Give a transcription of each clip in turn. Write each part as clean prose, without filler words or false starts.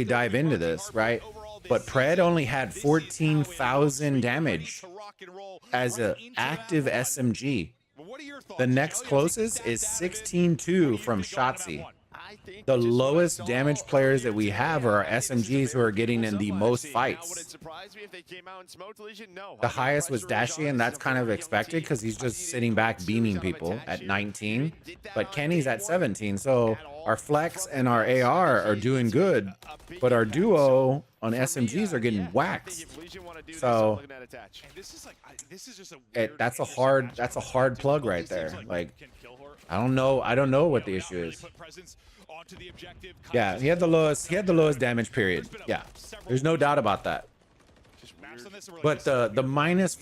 dive into this, right? But Pred only had 14,000 damage as an active SMG. The next closest is 16-2 from Shotzi. The lowest damage players that we have are our SMGs who are getting in the most fights. The highest was Dashi, and that's kind of expected because he's just sitting back beaming people at 19. But Kenny's at 17. So our Flex and our AR are doing good, but our duo on SMGs are getting waxed. So that's a hard plug right there. Like, I don't know what the issue is. Yeah, he had the lowest damage period. Yeah, there's no doubt about that. But the minus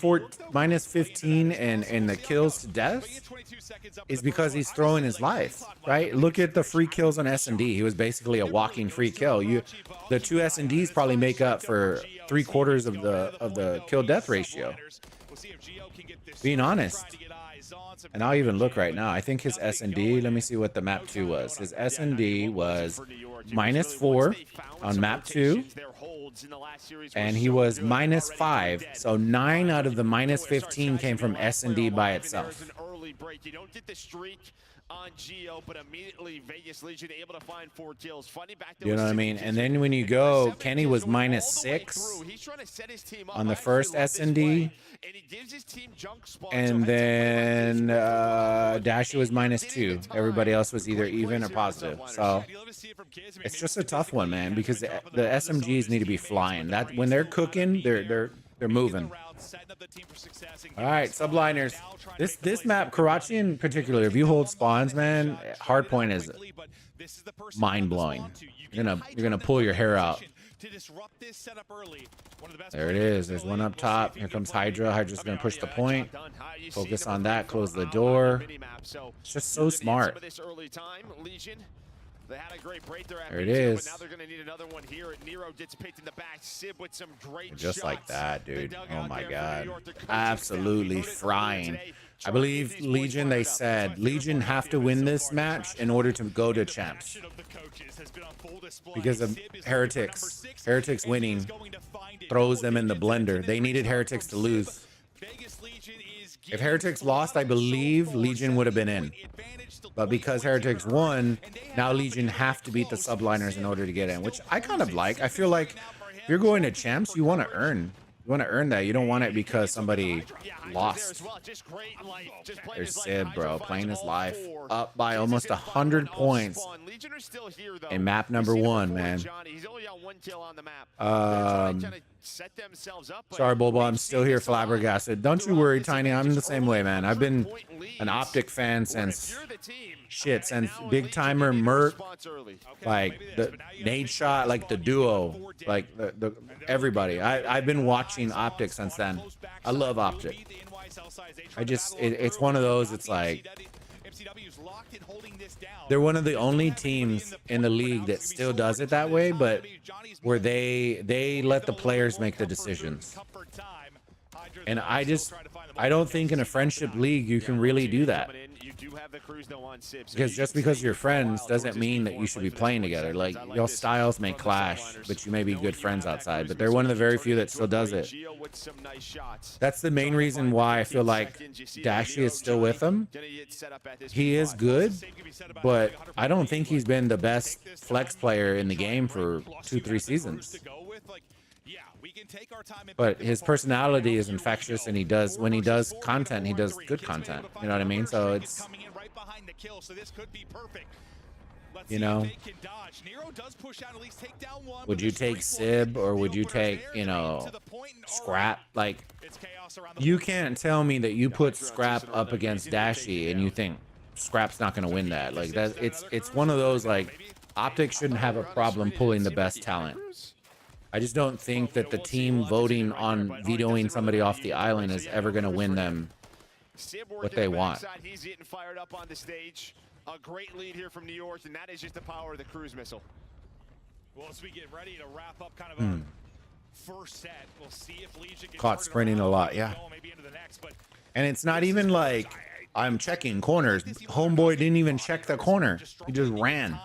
15 and the kills to death is because he's throwing his life, right? Look at the free kills on S&D. He was basically a walking free kill. The two S&Ds probably make up for 3/4 of the kill death ratio. Being honest. And I'll even look right now. I think his S&D, let me see what the map 2 was. His S&D was -4 on map 2. And he was -5. So 9 out of the -15 came from S&D by itself. You don't get the streak on Geo, but immediately Vegas Legion able to find 4 kills. You know what I mean? And then when you go, Kenny was -6 on the first S&D. And then Dashi was -2. Everybody else was either even or positive. So it's just a tough one, man, because the SMGs need to be flying. That when they're cooking, they're moving. All right, Subliners. This map, Karachi in particular, if you hold spawns, man, hardpoint is mind blowing. You're gonna pull your hair out. There it is. There's one up top. Here comes Hydra. Hydra's gonna push the point. Focus on that. Close the door. It's just so smart. They had a great break there. There it is. But now they're going to need another one here. Nero gets picked in the back. Sib with some great just shots. Like that, dude. Oh my God. Absolutely frying. I believe Legion, they said Legion have to win this match in order to go to champs. Because of Heretics. Heretics winning throws them in the blender. They needed Heretics to lose. If Heretics lost, I believe Legion would have been in. But because Heretics won, now Legion have to beat the Subliners in order to get in, which I kind of like. I feel like if you're going to champs, you want to earn. You want to earn that. You don't want it because somebody lost. There's Sid, bro, playing his life up by almost 100 points in map number 1, man. Sorry, Bulba, I'm still here flabbergasted. Don't you worry, Tiny. I'm the same way, man. I've been an Optic fan since Big Timer Merc, like the Nade Shot, like the duo, like the everybody. I've been watching Optic since then. I love Optic. It's one of those. It's like they're one of the only teams in the league that still does it that way, but where they let the players make the decisions. And I don't think in a friendship league you can really do that. Because just because you're friends doesn't mean that you should be playing together. Like, your styles may clash, but you may be good friends outside. But they're one of the very few that still does it. That's the main reason why I feel like Dashi is still with him. He is good, but I don't think he's been the best flex player in the game for 2-3 seasons. But his personality is infectious, and when he does content, he does good content. You know what I mean? So it's, you know, would you take Sib or would you take, you know, Scrap? Like, you can't tell me that you put Scrap up against Dashi and you think Scrap's not going to win that. Like, that it's one of those, like, Optic shouldn't have a problem pulling the best talent. I just don't think that the team voting on vetoing somebody off the island is ever going to win them what they want. He's getting fired up on the stage. A great lead here from New York, and that is just the power of the cruise missile. Well, as we get ready to wrap up kind of our first set, we'll see if Legion gets caught sprinting a lot, yeah. And it's not even like I'm checking corners. Homeboy didn't even check the corner. He just ran.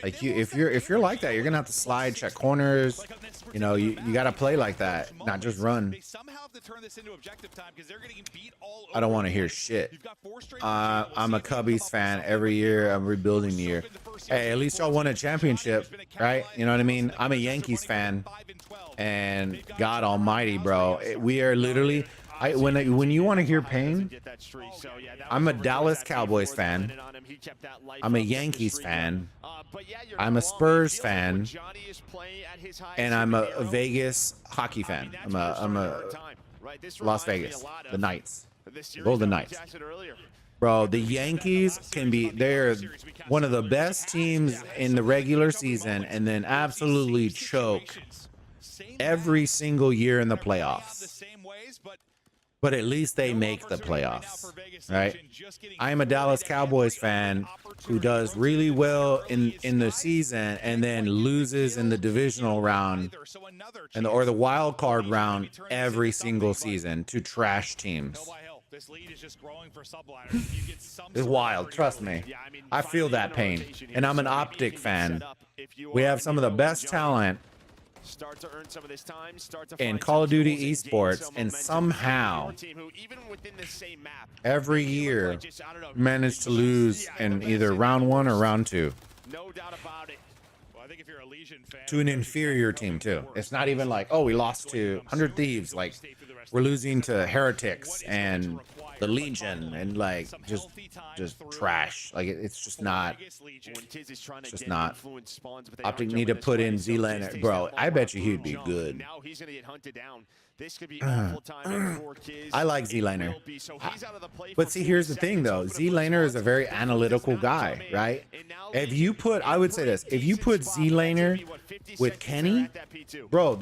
Like if you're like that, you're gonna have to slide, check corners. You know, you gotta play like that, not just run. I don't want to hear shit. I'm a Cubbies fan. Every year I'm rebuilding the year. Hey, at least y'all won a championship, right? You know what I mean? I'm a Yankees fan, and God Almighty, bro, we are literally. When you want to hear pain, I'm a Dallas Cowboys fan. I'm a Yankees fan. I'm a Spurs fan, and I'm a Vegas hockey fan. I'm a Las Vegas, the Knights, the Golden Knights. Bro, the Yankees they're one of the best teams in the regular season and then absolutely choke every single year in the playoffs. But at least they make the playoffs, right? I am a Dallas Cowboys fan who does really well in the season and then loses in the divisional round or the wild card round every single season to trash teams. This lead is just growing for Subliners. It's wild, trust me. I feel that pain. And I'm an Optic fan. We have some of the best talent in Call of Duty esports, and somehow every year manage to lose in either round 1 or round 2. No doubt about it. Well, I think if you're a Legion fan, to an inferior team too. It's not even like, oh, we lost to 100 Thieves. Like, we're losing to Heretics and the Legion and like just trash. Like it's just not. It's just not. Optic need to put in Z-Laner, bro. I bet you he'd be good. This could be awful time for Kiz. I like Z-Laner. But see, here's the thing though. Z-Laner is a very analytical guy, right? If you put, I would say this, if you put Z-Laner with Kenny, bro,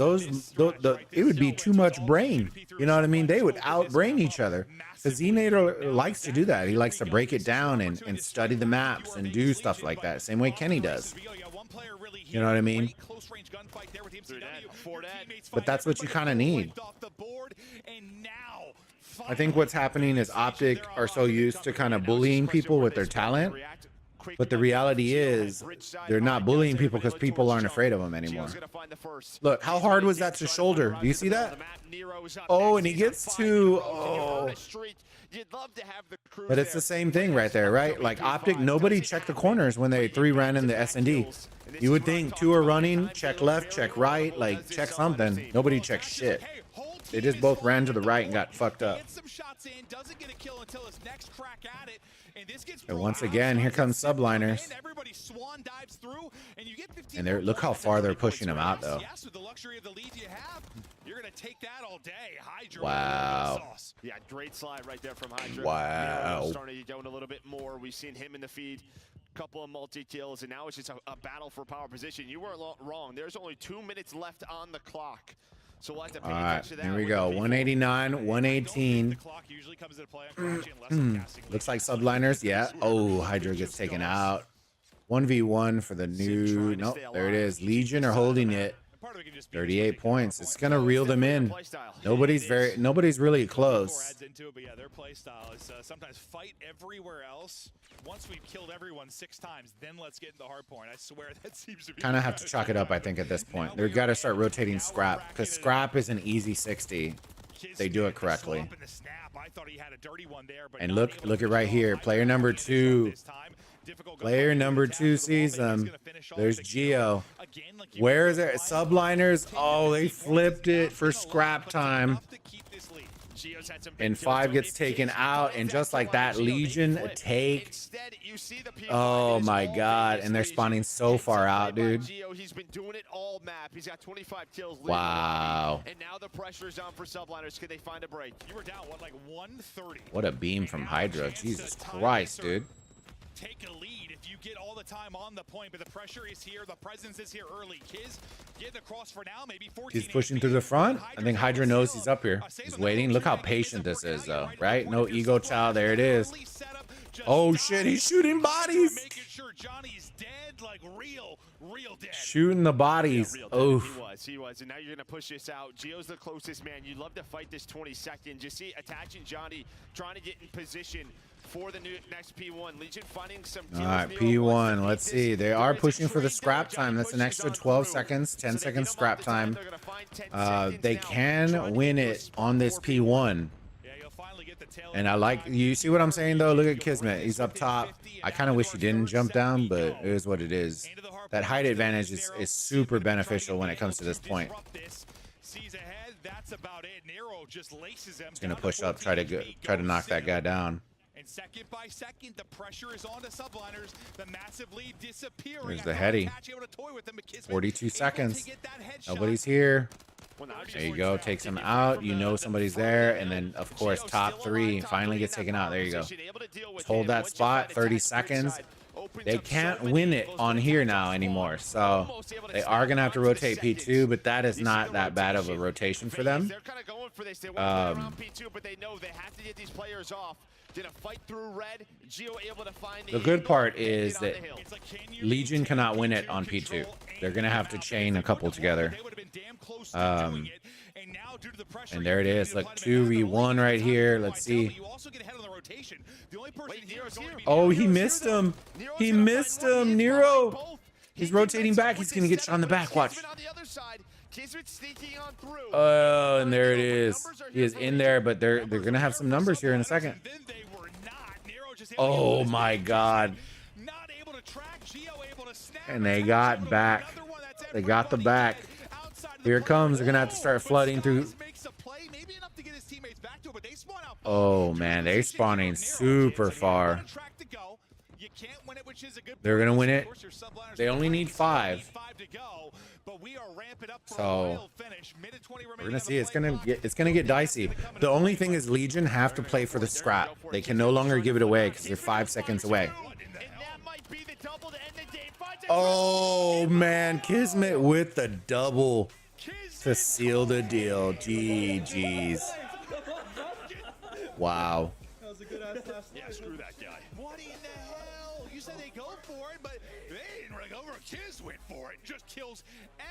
it would be too much brain. You know what I mean? They would outbrain each other. Because Z-Laner likes to do that. He likes to break it down and study the maps and do stuff like that. Same way Kenny does. You know what I mean? But that's what you kind of need. I think what's happening is Optic are so used to kind of bullying people with their talent. But the reality is they're not bullying people because people aren't afraid of them anymore. Look, how hard was that to shoulder? Do you see that? Oh, and he gets to... Oh. But it's the same thing right there, right? Like Optic, nobody checked the corners when they 3 ran in the S&D. You would think 2 are running, check left, check right, like check something. Nobody checked shit. They just both ran to the right and got fucked up. And once again, here comes Subliners. And they're, look how far they're pushing them out, though. Wow. Yeah, great slide right there from Hydra. Wow. Starting to go a little bit more. We've seen him in the feed. Couple of multi-kills, and now it's just a battle for power position. You weren't wrong. There's only 2 minutes left on the clock. So we'll have to pay attention to that. Here we go. 189, 118. Looks like Subliners. Yeah. Oh, Hydra gets taken out. 1v1 for the new. Nope, there it is. Legion are holding it. 38 points. It's gonna reel them in. Nobody's really close. Their play style is sometimes fight everywhere else. Once we've killed everyone 6 times, then let's get into the hard point. I swear that seems to be kind of have to chalk it up, I think, at this point. They've got to start rotating Scrap because Scrap is an easy 60. They do it correctly. And look at right here. Player number 2. Player number 2 sees them. There's Geo. Where is it? Subliners. Oh, they flipped it for scrap time. And 5 gets taken out, and just like that, Legion take. Oh my god, and they're spawning so far out, dude. Wow. And now the pressure is on for Subliners. Can they find a break? You were down like 130. What a beam from Hydra. Jesus Christ, dude. Take a lead if you get all the time on the point, but the pressure is here, the presence is here early. Kiz getting across for now, maybe 14. He's pushing through the front. I think Hydra knows he's up here. He's waiting. Look how patient this is, though, right? No ego child. There it is. Oh shit, he's shooting bodies. Making sure Johnny's dead, like real Real dead. Shooting the bodies. Yeah, Oh, he was. And now you're going to push this out. Gio's the closest man. You'd love to fight this 22nd. Just see attaching Johnny, trying to get in position for the next P1. Legion finding some all right, P1. Let's see. They are pushing for the scrap time. That's an extra 12 seconds, 10 seconds scrap time. They can win it on this P1. And I like, you see what I'm saying though? Look at Kismet. He's up top. I kind of wish he didn't jump down, but it is what it is. That height advantage is super beneficial when it comes to this point. He's gonna push up, try to knock that guy down. And second by second, the pressure is on the Subliners. The massive lead disappearing. There's the heady. 42 seconds. Nobody's here. There you go. Takes him out. You know somebody's there. And then, of course, top 3 finally gets taken out. There you go. Just hold that spot. 30 seconds. They can't win it on here now anymore. So they are going to have to rotate P2, but that is not that bad of a rotation for them. They're kind of going for this. They want to around P2, but they know they have to get these players off. Did a fight through red. Gio able to find the good part is that Legion cannot win it on P2. They're going to have to chain a couple together. And there it is. Look, 2v1 right here. Let's see. Oh, he missed him. He missed him. Nero. He's rotating back. He's going to get shot in the back. Watch. Oh, and there it is. He is in there, but they're going to have some numbers here in a second. Oh, my God. And they got back. They got the back. Here it comes. They're going to have to start flooding through. Oh, man. They're spawning super far. They're going to win it. They only need 5. So we're going to see. It's going to get dicey. The only thing is Legion have to play for the scrap. They can no longer give it away because they're 5 seconds away. Oh, man. Kismet with the double to seal the deal. GG's. Wow. That was a good ass last. Yeah, screw that guy. What in the hell? You said they go for it, but they didn't really go for it. Kiz went for it. Just kills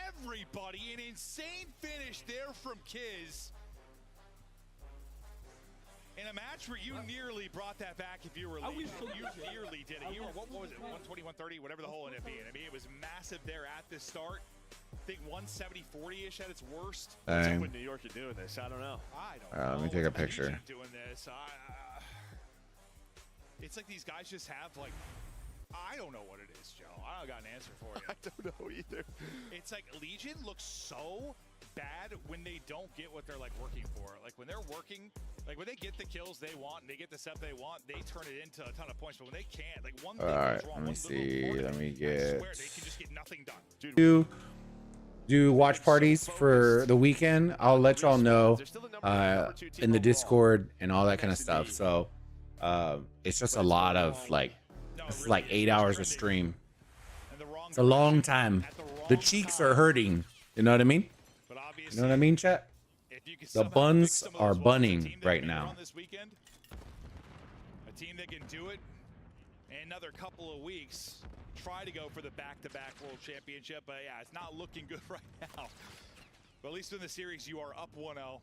everybody. An insane finish there from Kiz. In a match where you nearly brought that back if you were leading. You nearly did it. You were, what was it, 120, 130, whatever the whole ended up being. I mean, it was massive there at the start. I think 170, 40-ish at its worst. Dang. What's up with New York are doing this? I don't know. I don't know. Let me take a picture. Doing this. It's like these guys just have, like, I don't know what it is, Joe. I don't got an answer for you. I don't know either. It's like Legion looks so bad when they don't get what they're, like, working for. Like, when they're working, like, when they get the kills they want and they get the stuff they want, they turn it into a ton of points. But when they can't, like, one thing goes wrong, let me see. Let me get... I swear, they can just get nothing done. Dude, do watch parties for the weekend. I'll let y'all know in the Discord and all that kind of stuff. So it's just a lot of it's like 8 hours of stream. It's a long time. The cheeks are hurting. You know what I mean? You know what I mean, chat? The buns are bunning right now. A team that can do it in another couple of weeks. Try to go for the back-to-back world championship, but yeah, it's not looking good right now. But at least in the series, you are up 1-0.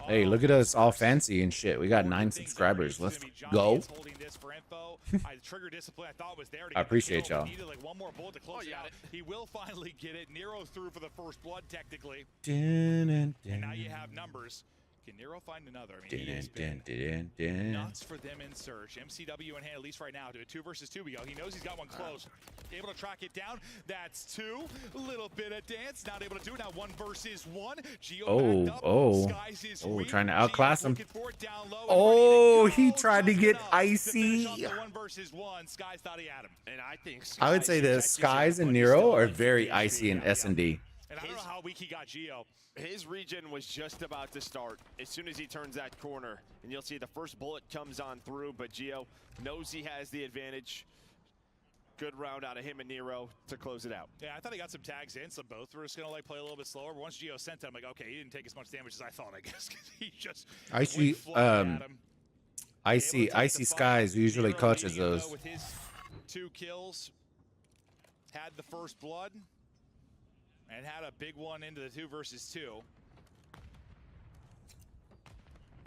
Hey, look at us all fancy and shit. We got 9 subscribers. Let's go. I appreciate y'all. He will finally get it. Nero through for the first blood, technically. And now you have numbers. Can Nero find another? I mean, he has been nuts for them in search. MCW in hand, at least right now. To a 2 versus 2 we go. He knows he's got one close. Able to track it down. That's 2. A little bit of dance. Not able to do it. Now 1 versus 1. Gio trying to outclass him. Oh, he tried to get icy. 1 versus 1. Skies thought he had him. And I would say the Skies and Nero are very icy in S&D. And I don't know how weak he got Gio. His region was just about to start as soon as he turns that corner. And you'll see the first bullet comes on through, but Gio knows he has the advantage. Good round out of him and Nero to close it out. Yeah, I thought he got some tags in, so both were just going to play a little bit slower. But once Gio sent it, I'm like, okay, he didn't take as much damage as I thought, I guess, because he just icy Skies usually clutches those. With his 2 kills. had the first blood and had a big one into the 2 versus 2.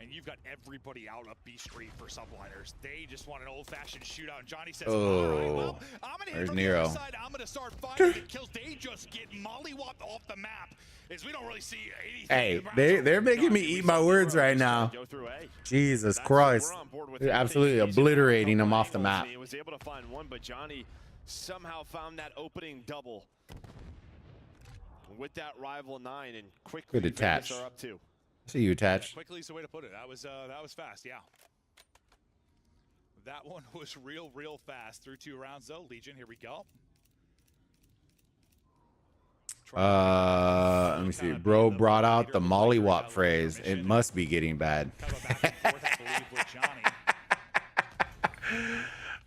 And you've got everybody out up B Street for Subliners. They just want an old-fashioned shootout. And Johnny says, all right, well, I'm going to hit from the other side. I'm going to start fighting the kills. They just get mollywopped off the map as we don't really see anything. Hey, they're making me eat my words right now. Jesus Christ. They're absolutely obliterating them off the map. He was able to find one, but Johnny somehow found that opening double with that rival 9 and quickly Good attach. are up 2. See you attached. Quickly is the way to put it. That was fast, yeah. That one was real fast. Through 2 rounds though. Legion, here we go. Let me see. Bro brought out the mollywop phrase. It must be getting bad.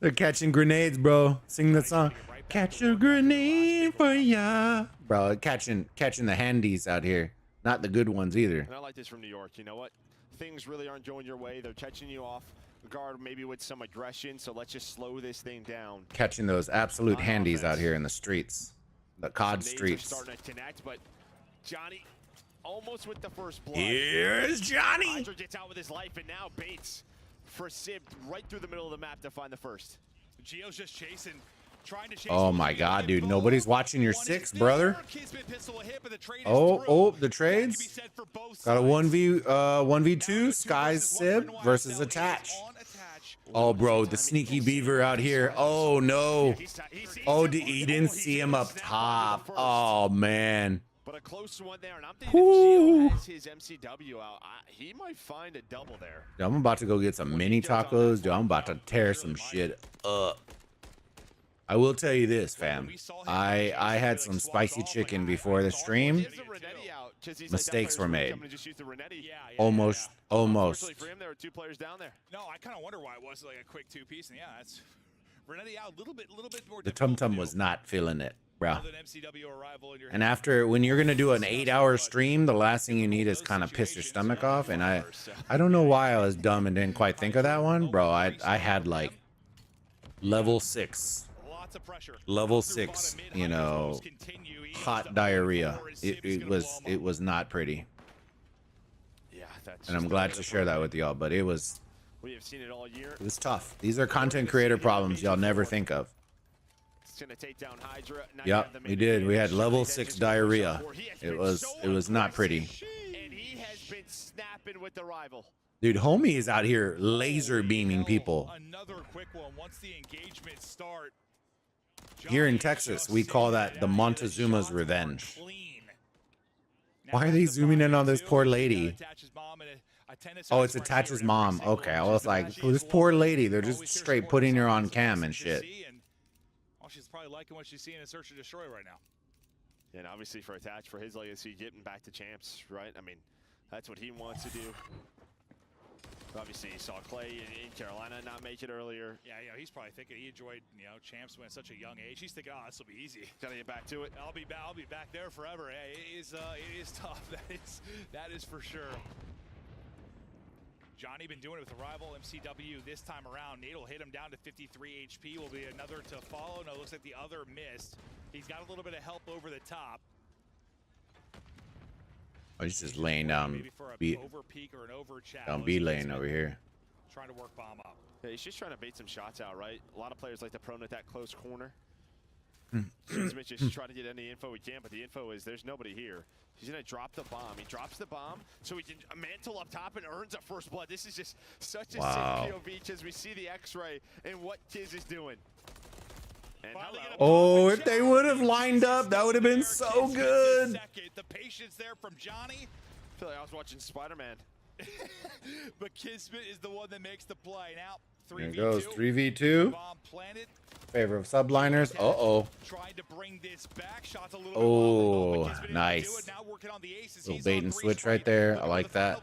They're catching grenades, bro. Sing that song. Catch a grenade for ya. Bro, catching the handies out here. Not the good ones either. And I like this from New York. You know what? Things really aren't going your way. They're catching you off guard, maybe with some aggression. So let's just slow this thing down. Catching those absolute handies out here in the streets. The COD streets. Starting to connect, but Johnny almost with the first blood. Here's Johnny. Hydra gets out with his life, and now baits for Sib right through the middle of the map to find the first. Geo's just chasing. Oh my god, dude. Nobody's watching your 6, brother. Oh, the trades. Got a 1v2 Skies Sib versus Attach. Oh, bro, the sneaky beaver out here. Oh, no. Oh, he didn't see him up top. Oh, man. But a close one there, and I'm thinking if Gio has his MCW out, he might find a double there. Dude, I'm about to go get some mini tacos. Dude, I'm about to tear some shit up. I will tell you this, fam. I had some spicy chicken before the stream. Mistakes were made. Almost. For him, there were 2 players down there. No, I kind of wonder why it was like a quick 2-piece. And yeah, that's Renetti out a little bit more. The Tum Tum was not feeling it, bro. And after, when you're gonna do an 8-hour stream, the last thing you need is kind of piss your stomach off. And I don't know why I was dumb and didn't quite think of that one, bro. I had like level 6. Level 6, you know, hot diarrhea. It was not pretty. Yeah, and I'm glad to share that with y'all, but it was it was tough. These are content creator problems y'all never think of. Yep, we did. We had level 6 diarrhea. It was not pretty. And he has been snapping with the rival. Dude, homie is out here laser beaming people. Another quick one once the engagement start. Here in Texas, we call that the Montezuma's revenge. Why are they zooming in on this poor lady? Oh, it's Attach's mom. Okay, I was like, this poor lady. They're just straight putting her on cam and shit. Well, she's probably liking what she's seeing in Search and Destroy right now. And obviously for Attach, for his legacy, getting back to champs, right? I mean, that's what he wants to do. Obviously, you saw Clay in Carolina not make it earlier. Yeah, he's probably thinking he enjoyed, champs when at such a young age. He's thinking, oh, this will be easy. Gotta get back to it. I'll be back there forever. Hey, it is tough. That is for sure. Johnny been doing it with the rival MCW this time around. Nate will hit him down to 53 HP. Will be another to follow. No, looks like the other missed. He's got a little bit of help over the top. Oh, he's just laying down B lane over here. Trying to work bomb up. Yeah, he's just trying to bait some shots out, right? A lot of players like to prone at that close corner. Mitch just trying to get any info we can, but the info is there's nobody here. He's gonna drop the bomb. He drops the bomb so he can mantle up top and earns a first blood. This is just such a sick POV as we see the X-ray and what Tiz is doing. Oh, if they would have lined up, that would have been so good. The patience there from Johnny. I feel like I was watching Spider-Man. But Kismet is the one that makes the play. Now, 3v2. There goes 3v2. Bomb planted. Favor of Subliners. Uh-oh. Tried to bring this back. Shots a little oh, nice. Little bait and switch right there. I like that.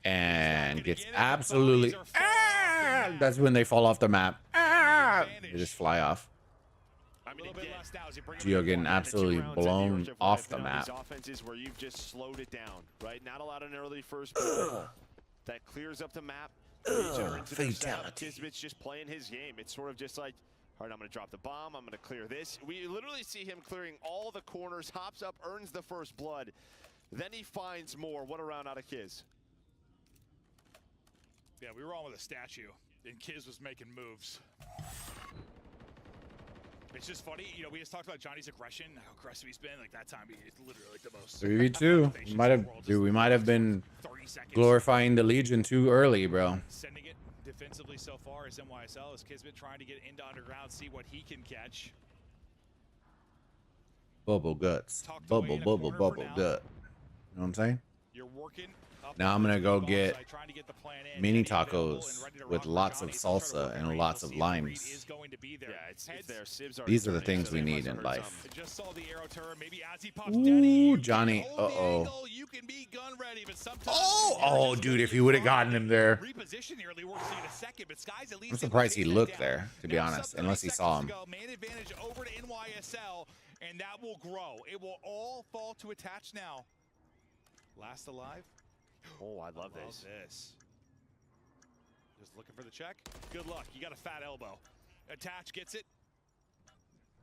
And gets absolutely... that's when they fall off the map. They just fly off. Gio getting absolutely blown off the map. Offenses where you've just slowed it down, right? Not allowed an early first that clears up the map. Fatality. Kismet's just playing his game. It's sort of just like, All right, I'm going to drop the bomb. I'm going to clear this. We literally see him clearing all the corners, hops up, earns the first blood. Then he finds more. What a round out of Kiz. Yeah, we were on with a statue, and Kiz was making moves. It's just funny, you know, we just talked about Johnny's aggression, how aggressive he's been. Like, that time, he's literally like the most... 3v2. We might have been glorifying the Legion too early, bro. Sending it defensively so far is NYSL, as Kismet trying to get into underground, see what he can catch. Bubble guts. Bubble gut. You know what I'm saying? You're working Now I'm gonna go get mini tacos with lots of salsa and lots of limes. These are the things we need in life. Ooh, Johnny. Uh-oh. Oh, dude, if he would have gotten him there. I'm surprised he looked there, to be honest, unless he saw him. And that will grow. It will all fall to attach now. Last alive. Oh, I love this. Just looking for the check. Good luck. You got a fat elbow. Attach gets it.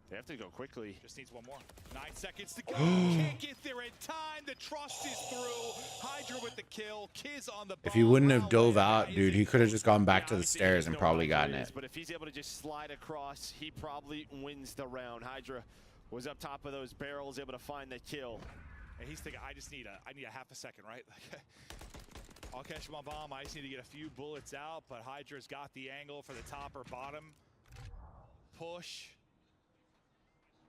They have to go quickly. Just needs one more. 9 seconds to go. Can't get there in time. The trust is through. Hydra with the kill. Kiz on the bomb. If he wouldn't have dove out, dude, he could have just gone back to the stairs and probably gotten it. But if he's able to just slide across, he probably wins the round. Hydra was up top of those barrels, able to find the kill. And he's thinking, I need a half a second, right? I'll catch my bomb. I just need to get a few bullets out, but Hydra's got the angle for the top or bottom. Push.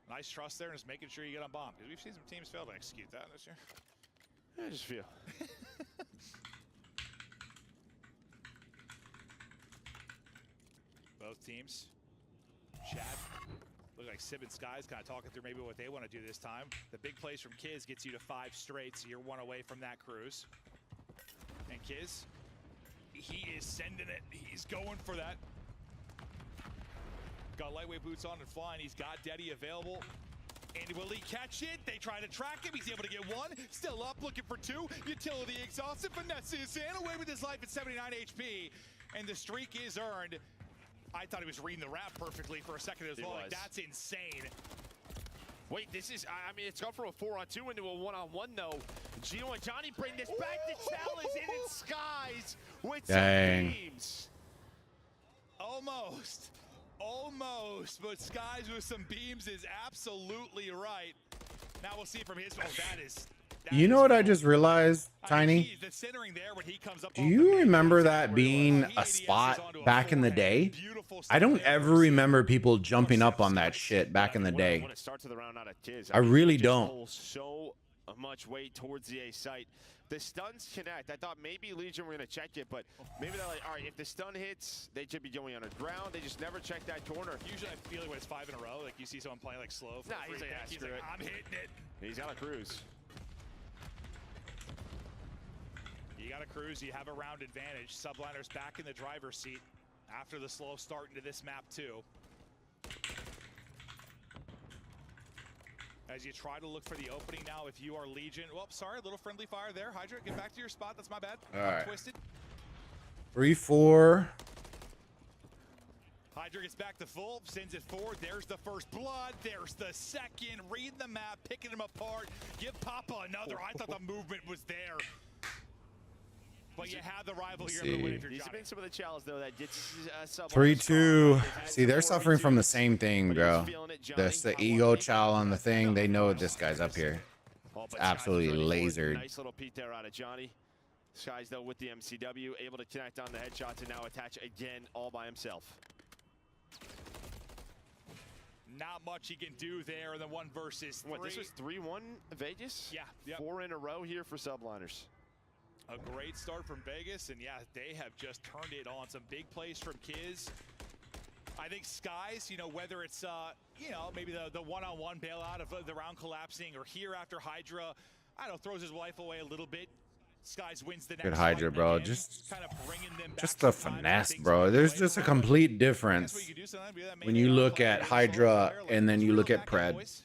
Nice trust there, and just making sure you get on bomb. Because we've seen some teams fail to execute that this year. I just feel. Both teams. Chad. Look like Sib and Sky's kind of talking through maybe what they want to do this time. The big plays from Kiz gets you to 5 straight, so you're 1 away from that cruise. And Kiz, he is sending it. He's going for that. Got lightweight boots on and flying. He's got Deddy available. And will he catch it? They try to track him. He's able to get 1. Still up, looking for 2. Utility exhausted. Vanessa is in. Away with his life at 79 HP. And the streak is earned. I thought he was reading the rap perfectly for a second as well. Like, that's insane. Wait, this is, I mean, it's gone from a 4-on-2 into a 1-on-1 though. Gio and Johnny bring this back. The challenge in its skies with some beams. Almost, but Skies with some beams is absolutely right. Now we'll see from his, You know what I just realized, Tiny? Do you remember that being a spot back in the day? I don't ever remember people jumping up on that shit back in the day. I really don't. So much weight towards the A site. The stuns connect. I thought maybe Legion were going to check it, but maybe they're like, all right, if the stun hits, they should be going underground. They just never check that corner. Usually I feel like when it's 5 in a row, like you see someone playing like slow. Nah, he's like, I'm hitting it. He's got a cruise. You got a cruise, you have a round advantage. Subliners back in the driver's seat after the slow start into this map too. As you try to look for the opening now, if you are Legion. Well, sorry, a little friendly fire there. Hydra, get back to your spot. That's my bad. All right. Twisted. 3-4. Hydra gets back to full, sends it forward. There's the first blood. There's the second. Read the map, picking them apart. Give Papa another. I thought the movement was there. But you have the rival here. These have been some of the challenges, though, that gets 3-2. See, they're suffering from the same thing, bro. That's the ego chow on the thing. They know this guy's up here. It's absolutely lasered. Nice little peek there out of Johnny. Skies, though, with the MCW, able to connect on the headshots and now attach again all by himself. Not much he can do there in the 1 versus 3. What, this was 3-1 Vegas? Yeah. Yep. 4 in a row here for Subliners. A great start from Vegas, and yeah, they have just turned it on. Some big plays from Kiz. I think Skies, you know, whether it's, you know, maybe the one-on-one bailout of the round collapsing, or here after Hydra, I don't know, throws his life away a little bit. Skies wins the next Good Hydra, bro. Again, Just back the finesse, bro. There's just a complete difference when you look at Hydra and then you look at Pred. It's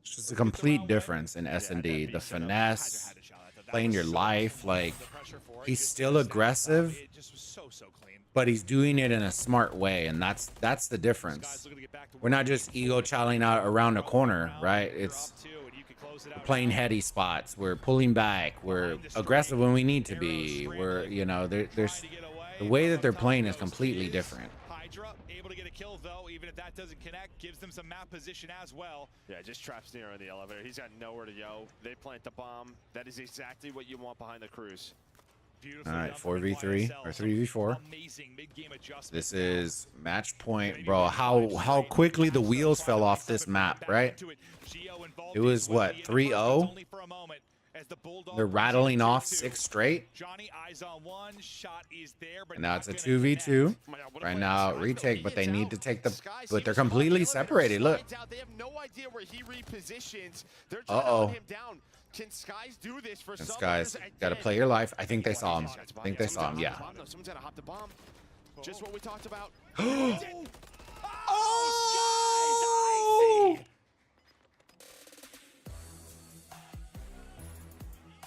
just a complete difference in S&D. The finesse, playing your life, like, he's still aggressive, It just was so clean. but he's doing it in a smart way, and that's the difference. We're not just ego challenging out around a corner, right? It's we're playing heady spots. We're pulling back. We're aggressive when we need to be. We're, you know, there's the way that they're playing is completely different. Hydra able to get a kill though, even if that doesn't connect, gives them some map position as well. Yeah, just traps Nero in the elevator. He's got nowhere to go. They plant the bomb. That is exactly what you want behind the cruise. All right, 4v3 or 3v4. This is match point, bro. How quickly the wheels fell off this map, right? It was what, 3-0? They're rattling off 6 straight. And now it's a 2v2. Right now, retake, but they need to take the. But they're completely separated. Look. They have no idea where he repositions. They're trying to hunt him down. Can Skies do this for some? Skies, gotta play your life. I think they saw him. I think they saw him. Yeah. Someone's gonna hop the bomb. Just what we talked about. Oh!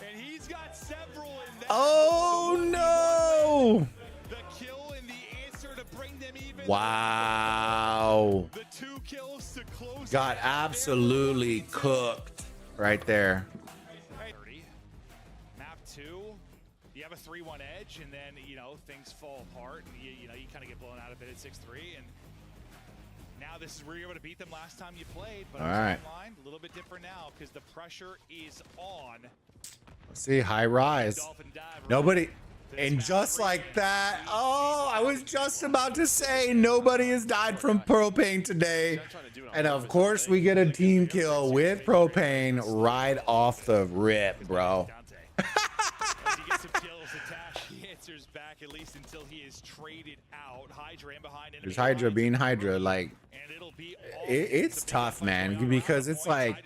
And he's got several in that. Oh no! The kill and the answer to bring them even. Wow. The 2 kills to close. Got absolutely cooked right there. Map 2. You have a 3-1 edge, and then, you know, things fall apart, and you know, you kind of get blown out of it at 6-3, and now this is where you're able to beat them last time you played, but all right, a little bit different now because the pressure is on. Let's see, high rise. Nobody, and just like that, oh, I was just about to say nobody has died from propane today, and of course we get a team kill with propane right off the rip, bro. Back at least until he is traded out. Hydra in behind. There's Hydra being Hydra, like it's tough, man, because it's like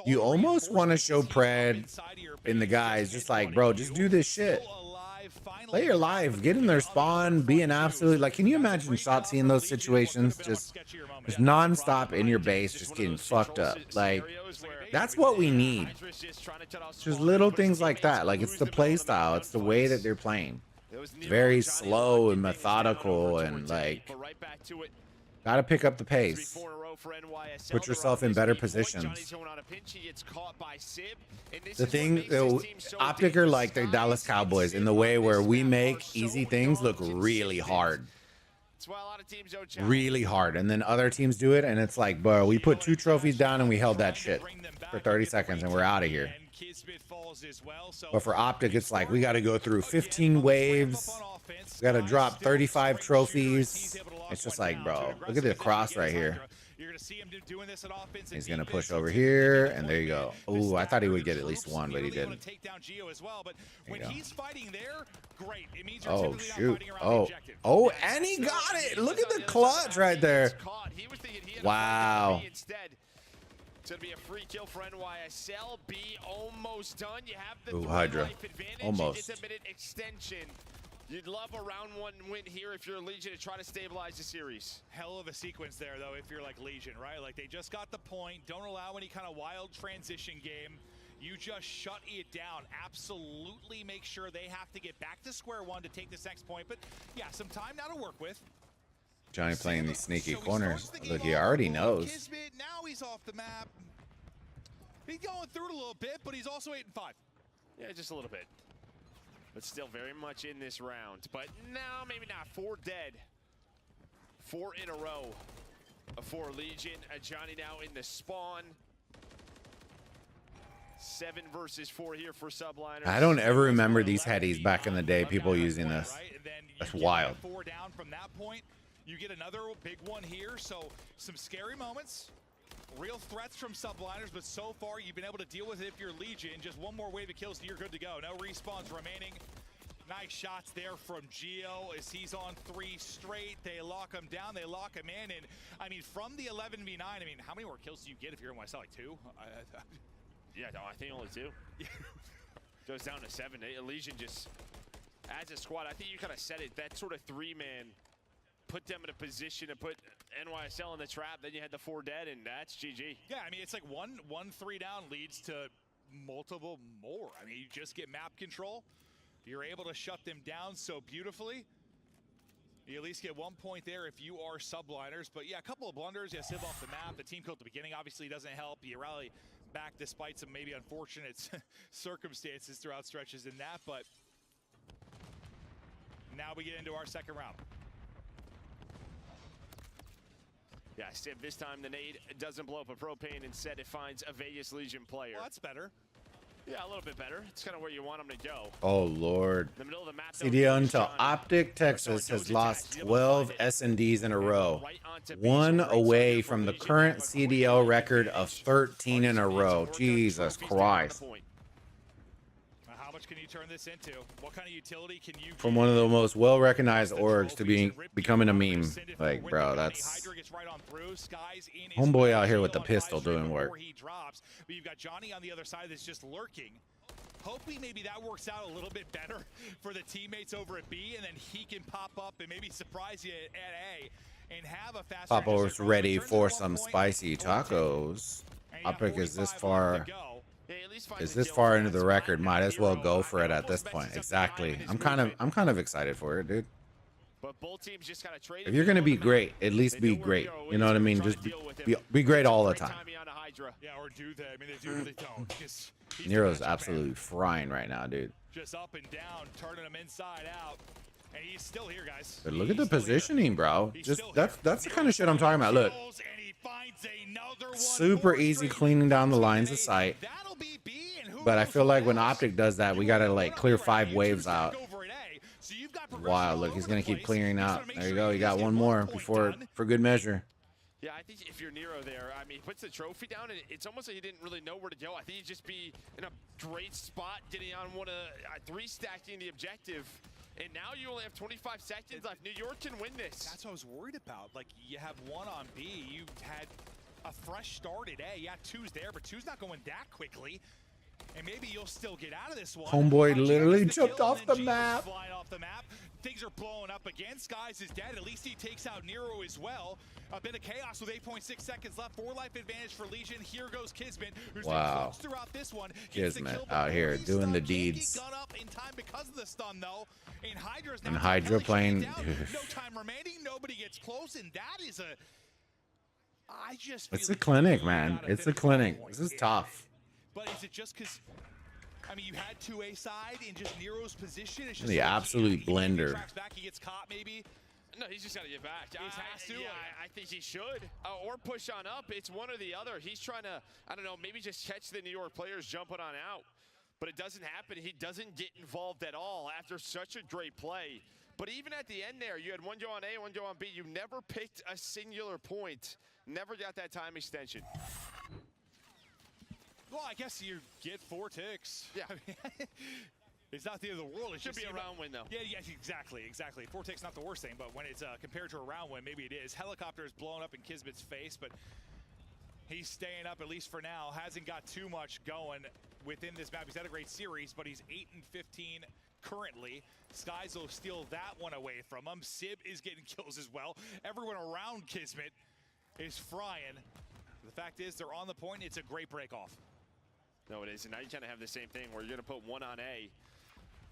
you almost want to show Pred in the guys, just like, bro, just do this shit. Play your life, get in their spawn, be an absolute, like, can you imagine Shotzi in those situations, just non-stop in your base, just getting fucked up? Like, that's what we need. Just little things like that. Like, it's the play style, it's the way that they're playing. It's very slow and methodical, and like, gotta pick up the pace. Put yourself in better positions. The thing, Optic are like the Dallas Cowboys in the way where we make easy things look really hard. Really hard. And then other teams do it, and it's like, bro, we put 2 trophies down and we held that shit for 30 seconds and we're out of here. But for Optic, it's like, we got to go through 15 waves. We got to drop 35 trophies. It's just like, bro, look at the cross right here. He's going to push over here, and there you go. Ooh, I thought he would get at least 1, but he didn't. Oh, shoot. Oh, and he got it. Look at the clutch right there. Wow. It's going to be a free kill for NYSL. B almost done. You have the Hydra. Almost. Extension. You'd love a round 1 win here if you're Legion to try to stabilize the series. Hell of a sequence there, though, if you're like Legion, right? Like, they just got the point. Don't allow any kind of wild transition game. You just shut it down. Absolutely make sure they have to get back to square one to take this next point. But, yeah, some time now to work with. Johnny playing these sneaky corners. Look, he already knows. Kismet, now he's off the map. He's going through it a little bit, but he's also 8-5. Yeah, just a little bit. But still very much in this round. But no, maybe not. 4 dead. 4 in a row for Legion. Johnny now in the spawn. 7 versus 4 here for Subliners. I don't ever remember these headies back in the day, people using this. That's wild. 4 down from that point. You get another big one here, so some scary moments. Real threats from Subliners, but so far you've been able to deal with it if you're Legion. Just 1 more wave of kills and you're good to go. No respawns remaining. Nice shots there from Geo as he's on 3 straight. They lock him down, they lock him in. And I mean, from the 11v9, I mean, how many more kills do you get if you're in YSL? Like 2? Yeah, no, I think only 2. Goes down to 7. Legion just, as a squad, I think you kind of said it, that sort of 3-man put them in a position to put NYSL in the trap. Then you had the 4 dead, and that's GG. Yeah, I mean, it's like one 3 down leads to multiple more. I mean, you just get map control. You're able to shut them down so beautifully. You at least get 1 point there if you are Subliners. But yeah, a couple of blunders. You Civ off the map. The team kill at the beginning obviously doesn't help. You rally back despite some maybe unfortunate circumstances throughout stretches in that. But now we get into our second round. Yeah, Civ this time the nade doesn't blow up a propane. Instead, it finds a Vegas Legion player. Well, that's better. Yeah, a little bit better. It's kind of where you want them to go. Oh, Lord. In the middle of the map, CDO until Optic Texas has lost 12 S&Ds in a row. One away from the current CDL record of 13 in a row. Jesus Christ. How much can you turn this into? What kind of utility can you From one of the most well-recognized orgs to becoming a meme. Like, bro, that's... Homeboy out here with the pistol doing work. But you've got Johnny on the other side that's just lurking. Hoping maybe that works out a little bit better for the teammates over at B, and then he can pop up and maybe surprise you at A and have a fast. Papo's ready for some spicy tacos. Optic is this far into the record. Might as well go for it at this point. Exactly. I'm kind of excited for it, dude. But both teams just got to trade. If you're gonna be great, at least be great. You know what I mean? Just be great all the time. Yeah, or do they? I mean, they do or they don't. Nero's absolutely frying right now, dude. Just up and down, turning him inside out, and he's still here, guys. But look at the positioning, bro. Just that's the kind of shit I'm talking about. Look, super easy cleaning down the lines of sight. But I feel like when Optic does that, we gotta like clear 5 waves out. Wow, look, he's gonna keep clearing out. There you go. You got one more for good measure. Yeah, I think if you're Nero there, I mean, he puts the trophy down, and it's almost like he didn't really know where to go. I think he'd just be in a great spot getting on one of 3 stacking the objective. And now you only have 25 seconds left. New York can win this. That's what I was worried about. Like, you have 1 on B. You had a fresh start at A. Yeah, 2's there, but 2's not going that quickly. And maybe you'll still get out of this one. Homeboy literally jumped off the map. Flying off the map. Things are blowing up again. Skies is dead. At least he takes out Nero as well. A bit of chaos with 8.6 seconds left. 4 life advantage for Legion. Here goes Kismet, who's been close throughout this one. Kismet out here doing the deeds. Got up in time because of the stun, though. And Hydra's now Hydra playing. No time remaining. Nobody gets close, and that is a. I just. It's a clinic, man. It's a clinic. This is tough. But is it just because, I mean, you had 2A side in just Nero's position? It's just the absolute blender. Back, he gets caught, maybe. No, he's just got to get back. He has to. Yeah, I think he should. Or push on up. It's one or the other. He's trying to, I don't know, maybe just catch the New York players jumping on out. But it doesn't happen. He doesn't get involved at all after such a great play. But even at the end there, you had 1 go on A, 1 go on B. You never picked a singular point. Never got that time extension. Well, I guess you get 4 ticks. Yeah. It's not the end of the world. It should be a round win, though. Yeah, exactly. 4 ticks not the worst thing, but when it's compared to a round win, maybe it is. Helicopter is blowing up in Kismet's face, but he's staying up at least for now. Hasn't got too much going within this map. He's had a great series, but he's 8-15 currently. Skies will steal that one away from him. Sib is getting kills as well. Everyone around Kismet is frying. The fact is, they're on the point. It's a great break off. No, it is. And now you kind of have the same thing where you're going to put 1 on A.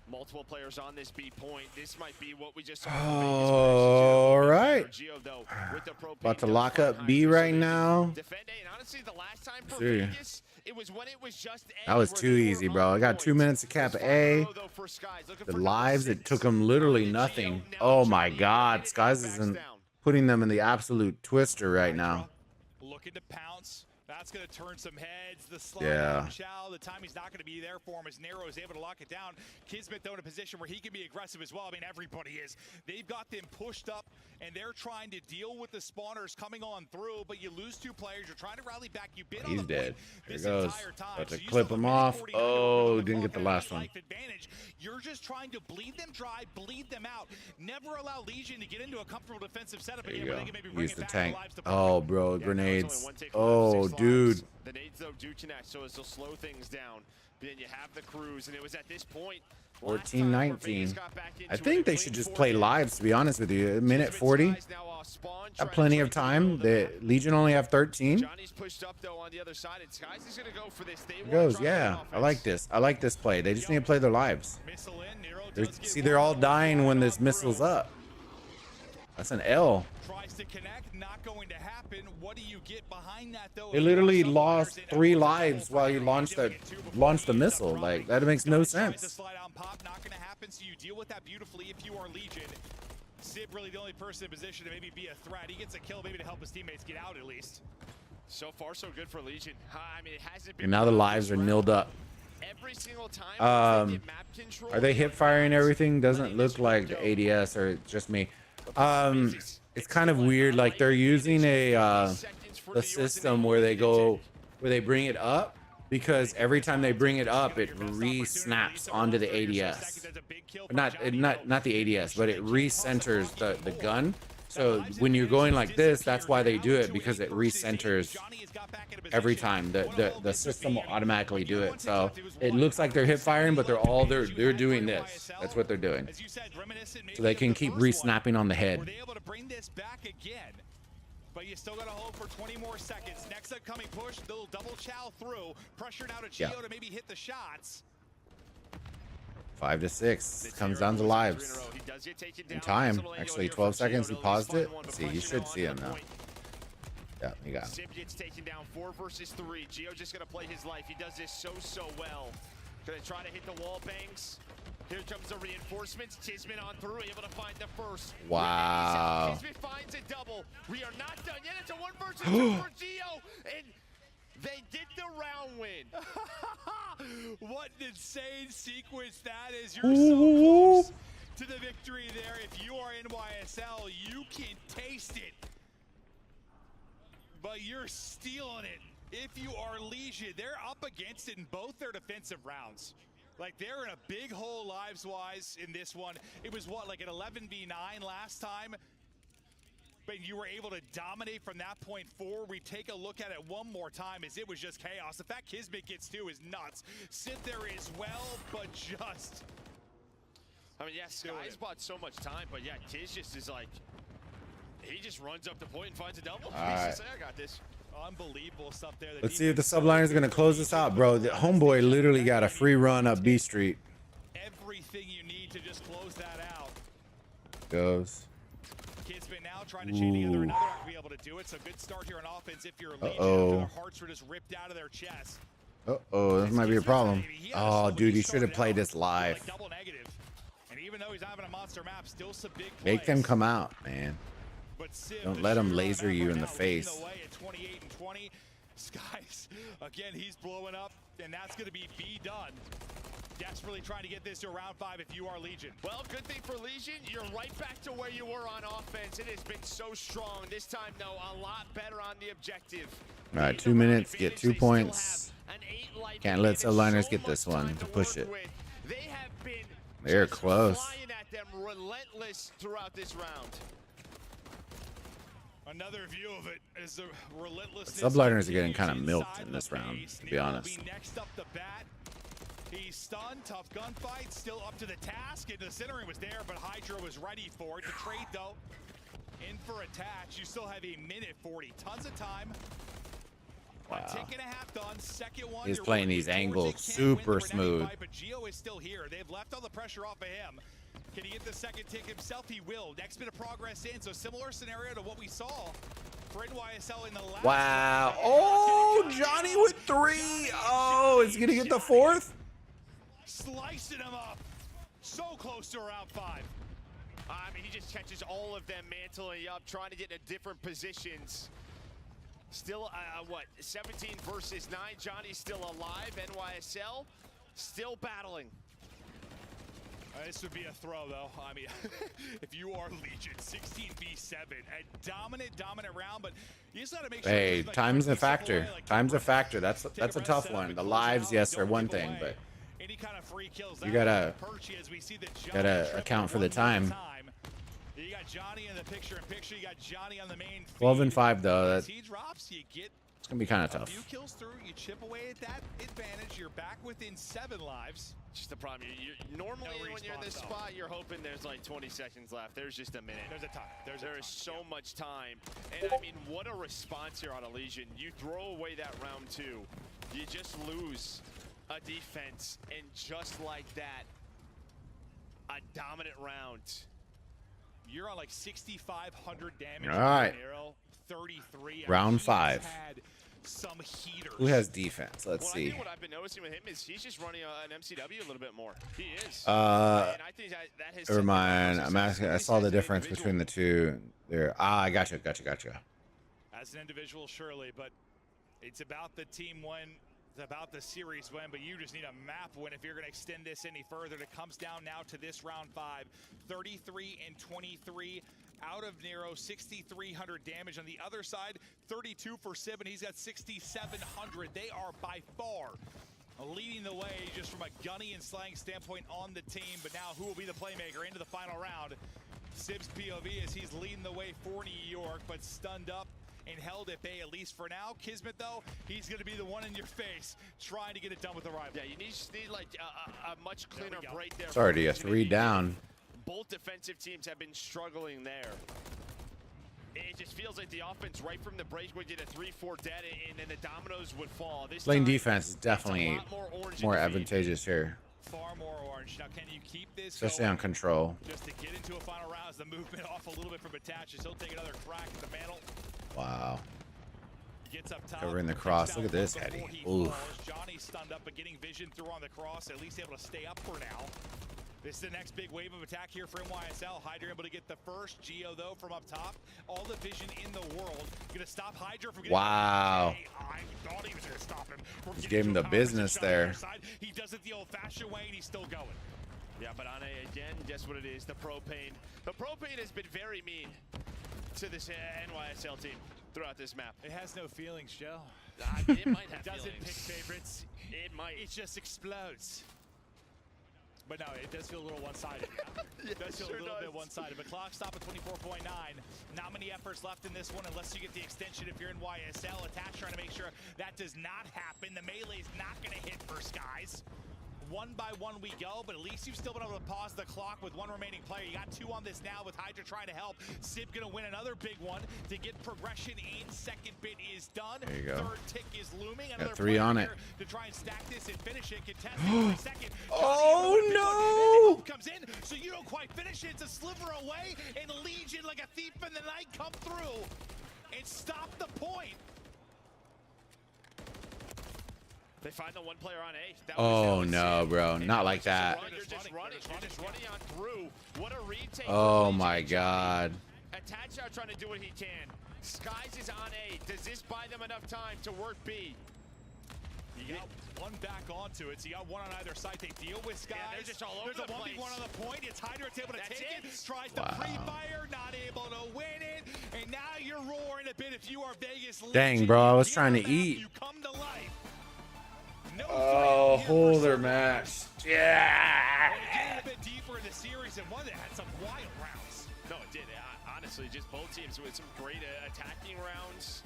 Multiple players on this B point. This might be what we just saw. All right. About to lock up B right now. Defend A. And honestly, the last time for Vegas, it was when it was just A. That was too easy, bro. I got 2 minutes to cap A. The lives, it took them literally nothing. Oh my God. Skies isn't putting them in the absolute twister right now. Looking to pounce. That's going to turn some heads. The slide the timing's not going to be there for him as Nero is able to lock it down. Kismet, though, in a position where he can be aggressive as well. I mean, everybody is. They've got them pushed up, and they're trying to deal with the spawners coming on through, but you lose 2 players. You're trying to rally back. You've been on the dead. Here goes. About to clip him off. Oh, didn't get the last one. You're just trying to bleed them dry, bleed them out. Never allow Legion to get into a comfortable defensive setup again. There you go. Use the back tank. Oh, bro, grenades. Oh, dude. The nades, though, do connect, so it'll slow things down. But then you have the cruise, and it was at this point. 14-19. I think they should just play lives, to be honest with you. A minute 40. Got plenty of time. The Legion only have 13. Johnny's pushed up, though, on the other side, and Skies is going to go for this. It goes, yeah. I like this. I like this play. They just need to play their lives. See, they're all dying when this missile's up. That's an L. Tries to connect, not going to happen. What do you get behind that though? They literally lost 3 lives while you launched the missile. Like, that makes no sense. Slide on pop, not going to happen. So you deal with that beautifully if you are Legion. Sib really the only person in position to maybe be a threat. He gets a kill maybe to help his teammates get out at least. So far, so good for Legion. I mean, it hasn't been. And now the lives are nilled up. Every single time. They get map control, Are they hip firing everything? Doesn't look like the ADS, or it's just me. It's kind of weird. Like, they're using a system where they bring it up, because every time they bring it up, it re-snaps onto the ADS. Not the ADS, but it re-centers the gun. So when you're going like this, that's why they do it, because it re-centers every time. The system will automatically do it. So it looks like they're hip firing, but they're doing this. That's what they're doing. So they can keep re-snapping on the head. Were they able to bring this back again? But you still got to hold for 20 more seconds. Next upcoming push, they'll double chow through. Pressure now to Gio to maybe hit the shots. 5 to 6. Comes down to lives. In time. Actually, 12 seconds. He paused it. Let's see, you should see him now. Yeah, you got him. Sib gets taken down 4 versus 3. Gio just gonna play his life. He does this so well. Gonna try to hit the wall bangs. Here comes the reinforcements. Tisman on through, able to find the first. Wow. Tisman finds a double. We are not done yet. It's a 1 versus 2 for Gio, and they get the round win. What an insane sequence that is. You're so close to the victory there. If you are NYSL, you can taste it. But you're stealing it. If you are Legion, they're up against it in both their defensive rounds. Like, they're in a big hole lives-wise in this one. It was, what, like an 11v9 last time? But you were able to dominate from that point forward. We take a look at it one more time, as it was just chaos. The fact Kismet gets 2 is nuts. Sit there as well, but just... I mean, yeah, Sky's bought so much time, but yeah, Tiz just is like... He just runs up the point and finds a double. Right. He's just like, I got this. Unbelievable stuff there. Let's see if the Subliners are going to close this out, bro. The homeboy literally got a free run up B Street. Everything you need to just close that out. Goes. Kismet now trying to chain together another round to be able to do it. So good start here on offense if you're a Legion. Their hearts were just ripped out of their chest. This might be a problem. Oh, dude, he should have played this live. Like double negative. And even though he's having a monster map, still some big plays. Make them come out, man. Don't let them laser you in the face. 28 and 20. Skies, again, he's blowing up, and that's going to be done. Desperately trying to get this to round 5 if you are Legion. Well, good thing for Legion, you're right back to where you were on offense. It has been so strong. This time, though, a lot better on the objective. All right, 2 minutes, get 2 points. Can't let Subliners get this one to push it. They have been They're close. flying at them, relentless throughout this round. Another view of it is the relentlessness. Subliners are getting kind of milked in this round, to be honest. Next up the bat. He's stunned, tough gunfight, still up to the task, and the centering was there, but Hydra was ready for it. The trade, though, in for attach. You still have a minute 40, tons of time. Wow. A tick and a half done. Second one. He's playing these angles super smooth. But Gio is still here. They've left all the pressure off of him. Can he get the second tick himself? He will. Next bit of progress in. So similar scenario to what we saw for NYSL in the last. Wow. Oh, Johnny with 3. Oh, is he going to get the 4th? Slicing him up. So close to round 5. I mean, he just catches all of them mantling up, trying to get into different positions. Still, what, 17 versus 9. Johnny's still alive. NYSL still battling. This would be a throw, though. I mean, if you are Legion, 16v7, a dominant round, but you just gotta make sure. Hey, time's a factor. Time's a factor. That's a tough one. The lives, yes, are one thing, but any kind of free kills, you gotta account for the time. You got Johnny in the picture-in-picture. You got Johnny on the main. 12 and 5 though. He drops, you get. It's gonna be kind of tough. A few kills through, you chip away at that advantage. You're back within 7 lives. Just the problem. Normally, when you're in this spot, you're hoping there's like 20 seconds left. There's just a minute. There's a time. There is so much time. And I mean, what a response here on a Legion. You throw away that round 2. You just lose a defense. And just like that, a dominant round. You're on like 6,500 damage. All right. Nero, 33. Round He 5. has had some heaters. Who has defense? Let's Well, I see. think what I've been noticing with him is he's just running an MCW a little bit more. He is. Uh, and I think that has never mind. I'm asking. I saw the difference between the two there. Ah, I gotcha. As an individual, surely, but it's about the team win. It's about the series win, but you just need a map win if you're going to extend this any further. It comes down now to this round 5. 33 and 23 out of Nero, 6,300 damage. On the other side, 32 for Sib, and he's got 6,700. They are by far leading the way just from a gunny and slang standpoint on the team. But now who will be the playmaker into the final round? Sib's POV as he's leading the way for New York, but stunned up and held at bay, at least for now. Kismet, though, he's going to be the one in your face trying to get it done with the rival. Yeah, you just need like a much cleaner break there. Sorry, you have to read down. Both defensive teams have been struggling there. It just feels like the offense right from the break would get a 3-4 dead, and then the dominoes would fall. This Lane time, defense is definitely more advantageous here, Far more orange. Now, can you keep this especially going? on control. Just to get into a final round as the movement off a little bit from attaches. He'll take another crack at the mantle. Wow. Gets up top. Covering the cross. Look at this, Eddie. Oof. Johnny stunned up, but getting vision through on the cross, at least able to stay up for now. This is the next big wave of attack here for NYSL. Hydra able to get the first. Geo, though, from up top. All the vision in the world. Gonna stop Hydra from getting... Wow. I thought he was gonna stop him. Just gave him the business there. He does it the old-fashioned way, and he's still going. Yeah, but on a, again, guess what it is? The propane. The propane has been very mean to this NYSL team throughout this map. It has no feelings, Joe. I mean, it might have It doesn't feelings. pick favorites. It might. It just explodes. But no, it does feel a little one-sided. It does feel sure a little does. bit one-sided. But clock stop at 24.9. Not many efforts left in this one unless you get the extension if you're in YSL. Attach trying to make sure that does not happen. The melee's not going to hit for Skies. One by one we go, but at least you've still been able to pause the clock with one remaining player. You got 2 on this now with Hydra trying to help. Sib gonna win another big one to get progression in. Second bit is done. There you go. Third tick is looming. Another 3 on it. to try and stack this and finish it. Contest it for second. Oh, Johnny, no! comes in, so you don't quite finish it. It's a sliver away, and Legion, like a thief in the night, come through and stop the point. They find the one player on A. That Oh was no, bro, not like that. You're just running on through. What a retake. Oh for my Legion. God. Attach out trying to do what he can. Skies is on A. Does this buy them enough time to work B? You got one back onto it, so you got one on either side. They deal with Skies. Yeah, they're just all over There's the a 1v1 place. on the point. It's Hydra, it's able to That's take it. it. Tries Wow. to pre-fire, not able to win it. And now you're roaring a bit if you are Vegas. Dang, Legion. bro, I was Get trying on to that, eat. You come to life. No Oh, fight here hold for their Subliners. match. And Yeah. getting a bit deeper in the series and one that had some wild rounds. No, it did. Honestly, just both teams with some great attacking rounds.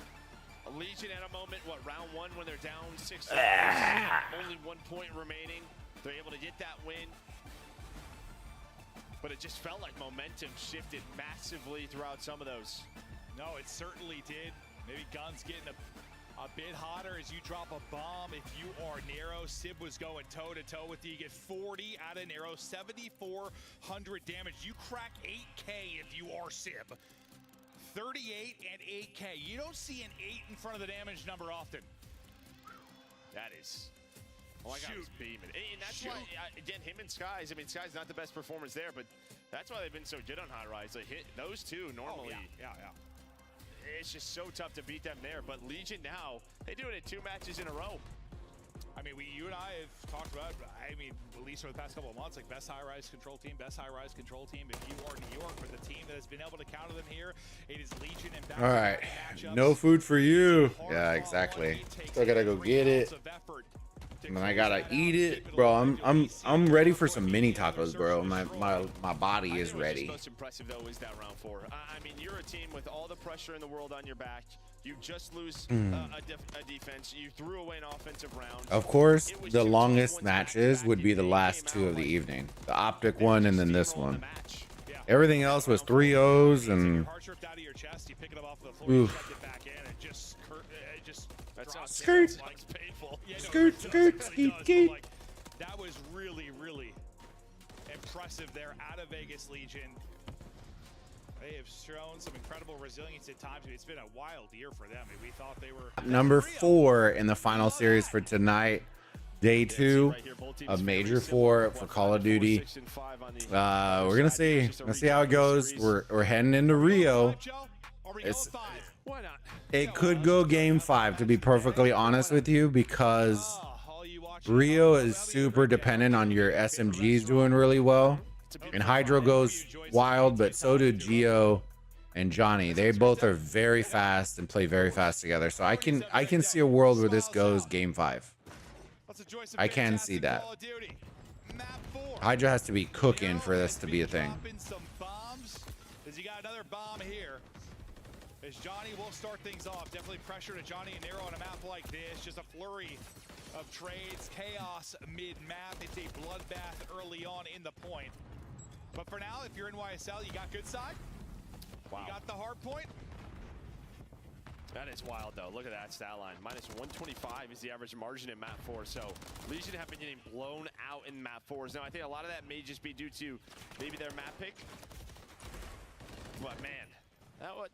Legion at a moment, what, round 1 when they're down 6 only 1 point remaining. They're able to get that win. But it just felt like momentum shifted massively throughout some of those. No, it certainly did. Maybe guns getting a bit hotter as you drop a bomb. If you are Nero, Sib was going toe-to-toe with you. You get 40 out of Nero, 7,400 damage. You crack 8K if you are Sib. 38 and 8K. You don't see an 8 in front of the damage number often. That is... Oh my God, he's beaming. And that's why, again, him and Skies, I mean, Skies not the best performance there, but that's why they've been so good on High Rise. Like, hit those two normally. Oh, yeah. It's just so tough to beat them there. But Legion now, they do it in 2 matches in a row. I mean, you and I have talked about, I mean, at least for the past couple of months, like best high-rise control team, best high-rise control team. If you are New York, but the team that has been able to counter them here, it is Legion and All right, no food for you. Yeah, exactly. Still gotta go get it. And then I gotta eat it, bro. I'm ready for some mini tacos, bro. My body is ready. What's most impressive though is that round 4. I mean, you're a team with all the pressure in the world on your back. You just lose a defense. You threw away an offensive round. Of course, the longest matches would be the last 2 of the evening. The Optic one and then this one. Everything else was 3-0s and... Oof. Skirt. Skirt, skirt, skeet, skeet. That was really, really impressive there out of Vegas Legion. They have shown some incredible resilience at times. It's been a wild year for them. We thought they were Number 4 in the final series for tonight. Day 2 of Major 4 for Call of Duty. We're gonna see. Let's see how it goes. We're heading into Rio. It could go game 5, to be perfectly honest with you, because Rio is super dependent on your SMGs doing really well. And Hydro goes wild, but so do Geo and Johnny. They both are very fast and play very fast together. So I can see a world where this goes game 5. I can see that. Hydra has to be cooking for this to be a thing. You got another bomb here. As Johnny will start things off. Definitely pressure to Johnny and Nero on a map like this. Just a flurry of trades. Chaos mid-map. It's a bloodbath early on in the point. But for now, if you're in YSL, you got good side. Wow. You got the hard point. That is wild, though. Look at that stat line. Minus 125 is the average margin in map 4. So Legion have been getting blown out in map 4s. Now, I think a lot of that may just be due to maybe their map pick. But, man,